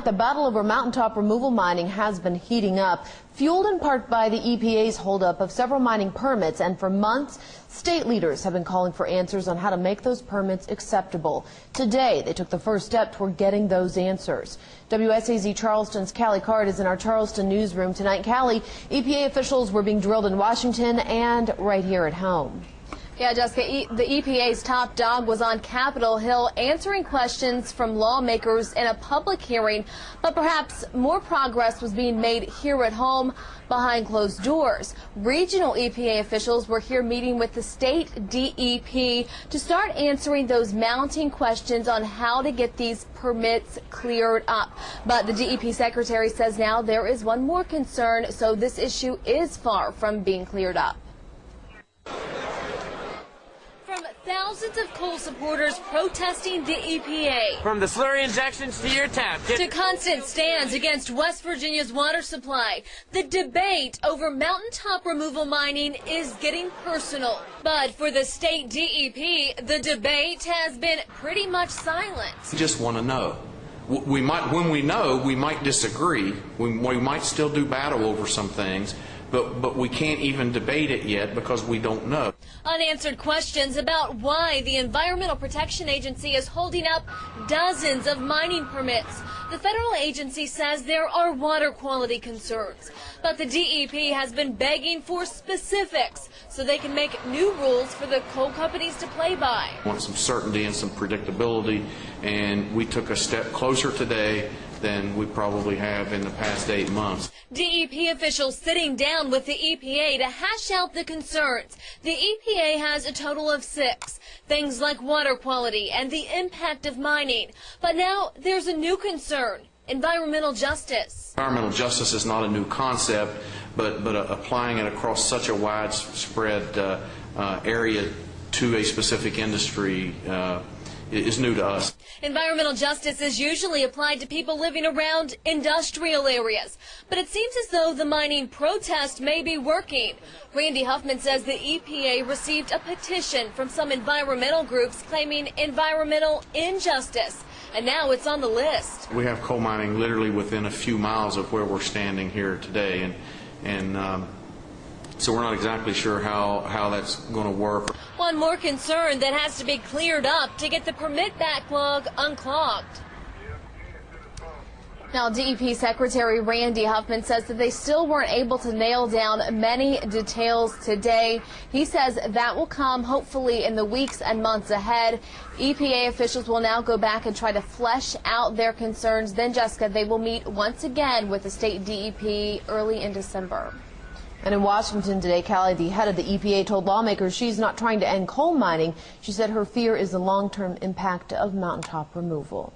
the battle over mountaintop removal mining has been heating up, fueled in part by the EPA's holdup of several mining permits. And for months, state leaders have been calling for answers on how to make those permits acceptable. Today, they took the first step toward getting those answers. WSAZ Charleston's Callie Card is in our Charleston newsroom tonight. Callie, EPA officials were being drilled in Washington and right here at home. Yeah, Jessica, the EPA's top dog was on Capitol Hill answering questions from lawmakers in a public hearing, but perhaps more progress was being made here at home behind closed doors. Regional EPA officials were here meeting with the state DEP to start answering those mounting questions on how to get these permits cleared up. But the DEP secretary says now there is one more concern, so this issue is far from being cleared up. Thousands of coal supporters protesting the EPA. From the slurry injections to your tap. To constant stands against West Virginia's water supply. The debate over mountaintop removal mining is getting personal. But for the state DEP, the debate has been pretty much silent. We just want to know. When we know, we might disagree. We might still do battle over some things. But we can't even debate it yet because we don't know. Unanswered questions about why the Environmental Protection Agency is holding up dozens of mining permits. The federal agency says there are water quality concerns, but the DEP has been begging for specifics so they can make new rules for the coal companies to play by. We want some certainty and some predictability, and we took a step closer today than we probably have in the past 8 months. DEP officials sitting down with the EPA to hash out the concerns. The EPA has a total of 6. Things like water quality and the impact of mining. But now there's a new concern, environmental justice. Environmental justice is not a new concept, but applying it across such a widespread area to a specific industry is new to us. Environmental justice is usually applied to people living around industrial areas, but it seems as though the mining protest may be working. Randy Huffman says the EPA received a petition from some environmental groups claiming environmental injustice, and now it's on the list. We have coal mining literally within a few miles of where we're standing here today, and so we're not exactly sure how that's going to work. One more concern that has to be cleared up to get the permit backlog unclogged. Now, DEP Secretary Randy Huffman says that they still weren't able to nail down many details today. He says that will come hopefully in the weeks and months ahead. EPA officials will now go back and try to flesh out their concerns. Then, Jessica, they will meet once again with the state DEP early in December. And in Washington today, Callie, the head of the EPA, told lawmakers she's not trying to end coal mining. She said her fear is the long-term impact of mountaintop removal.